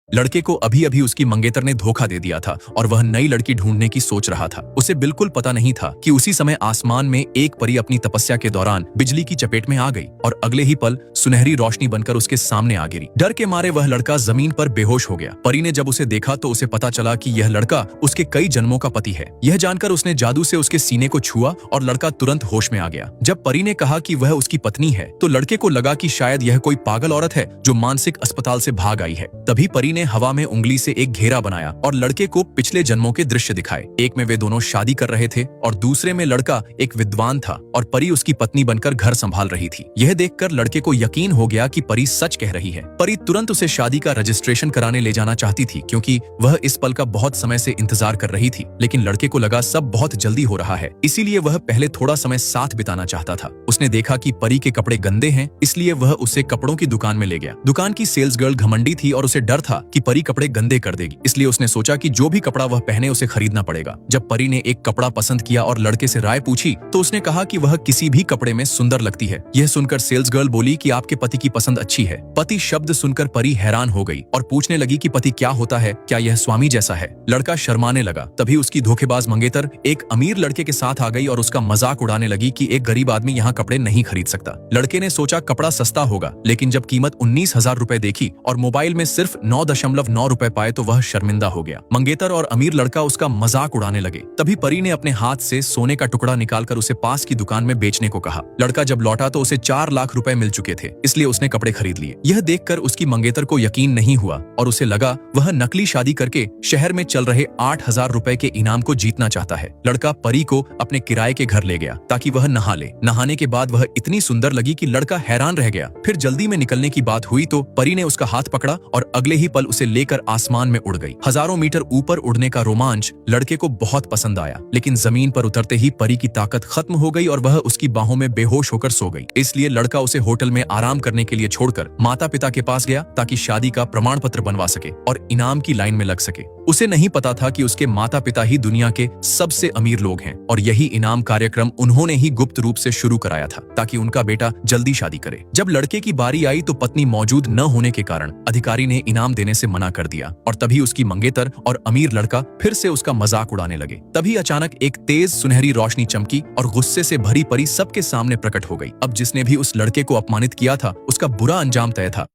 लड़के को अभी अभी उसकी मंगेतर ने धोखा दे दिया था और वह नई लड़की ढूंढने की सोच रहा था। उसे बिल्कुल पता नहीं था कि उसी समय आसमान में एक परी अपनी तपस्या के दौरान बिजली की चपेट में आ गई और अगले ही पल सुनहरी रोशनी बनकर उसके सामने आ गिरी। डर के मारे वह लड़का जमीन पर बेहोश हो गया। परी ने जब उसे देखा तो उसे पता चला कि यह लड़का उसके कई जन्मों का पति है। यह जानकर उसने जादू से उसके सीने को छुआ और लड़का तुरंत होश में आ गया। जब परी ने कहा कि वह उसकी पत्नी है तो लड़के को लगा कि शायद यह कोई पागल औरत है जो मानसिक अस्पताल से भाग आई है। तभी परी ने हवा में उंगली से एक घेरा बनाया और लड़के को पिछले जन्मों के दृश्य दिखाए। एक में वे दोनों शादी कर रहे थे और दूसरे में लड़का एक विद्वान था और परी उसकी पत्नी बनकर घर संभाल रही थी। यह देखकर लड़के को यकीन हो गया कि परी सच कह रही है। परी तुरंत उसे शादी का रजिस्ट्रेशन कराने ले जाना चाहती थी क्योंकि वह इस पल का बहुत समय से इंतजार कर रही थी, लेकिन लड़के को लगा सब बहुत जल्दी हो रहा है, इसीलिए वह पहले थोड़ा समय साथ बिताना चाहता था। उसने देखा कि परी के कपड़े गंदे हैं, इसलिए वह उसे कपड़ों की दुकान में ले गया। दुकान की सेल्स गर्ल घमंडी थी और उसे डर था कि परी कपड़े गंदे कर देगी, इसलिए उसने सोचा कि जो भी कपड़ा वह पहने उसे खरीदना पड़ेगा। जब परी ने एक कपड़ा पसंद किया और लड़के से राय पूछी तो उसने कहा कि वह किसी भी कपड़े में सुंदर लगती है। यह सुनकर सेल्स गर्ल बोली कि आपके पति की पसंद अच्छी है। पति शब्द सुनकर परी हैरान हो गई और पूछने लगी कि पति क्या होता है, क्या यह स्वामी जैसा है? लड़का शर्माने लगा। तभी उसकी धोखेबाज मंगेतर एक अमीर लड़के के साथ आ गई और उसका मजाक उड़ाने लगी कि एक गरीब आदमी यहाँ कपड़े नहीं खरीद सकता। लड़के ने सोचा कपड़ा सस्ता होगा, लेकिन जब कीमत 19,000 रुपए देखी और मोबाइल में सिर्फ 9.9 रुपए पाए तो वह शर्मिंदा हो गया। मंगेतर और अमीर लड़का उसका मजाक उड़ाने लगे। तभी परी ने अपने हाथ से सोने का टुकड़ा निकालकर उसे पास की दुकान में बेचने को कहा। लड़का जब लौटा तो उसे 4 लाख रुपए मिल चुके थे, इसलिए उसने कपड़े खरीद लिए। यह देखकर उसकी मंगेतर को यकीन नहीं हुआ और उसे लगा वह नकली शादी करके शहर में चल रहे 8,000 रुपए के इनाम को जीतना चाहता है। लड़का परी को अपने किराए के घर ले गया ताकि वह नहा ले। नहाने के बाद वह इतनी सुंदर लगी कि लड़का हैरान रह गया। फिर जल्दी में निकलने की बात हुई तो परी ने उसका हाथ पकड़ा और अगले ही पल उसे लेकर आसमान में उड़ गई। हजारों मीटर ऊपर उड़ने का रोमांच लड़के को बहुत पसंद आया, लेकिन जमीन पर उतरते ही परी की ताकत खत्म हो गई और वह उसकी बाहों में बेहोश होकर सो गई। इसलिए लड़का उसे होटल में आराम करने के लिए छोड़कर माता पिता के पास गया ताकि शादी का प्रमाण पत्र बनवा सके और इनाम की लाइन में लग सके। उसे नहीं पता था कि उसके माता पिता ही दुनिया के सबसे अमीर लोग हैं और यही इनाम कार्यक्रम उन्होंने ही गुप्त रूप से शुरू कराया था ताकि उनका बेटा जल्दी शादी करे। जब लड़के की बारी आई तो पत्नी मौजूद न होने के कारण अधिकारी ने इनाम देने से मना कर दिया और तभी उसकी मंगेतर और अमीर लड़का फिर से उसका मजाक उड़ाने लगे। तभी अचानक एक तेज सुनहरी रोशनी चमकी और गुस्से से भरी परी सबके सामने प्रकट हो गई। अब जिसने भी उस लड़के को अपमानित किया था उसका बुरा अंजाम तय था।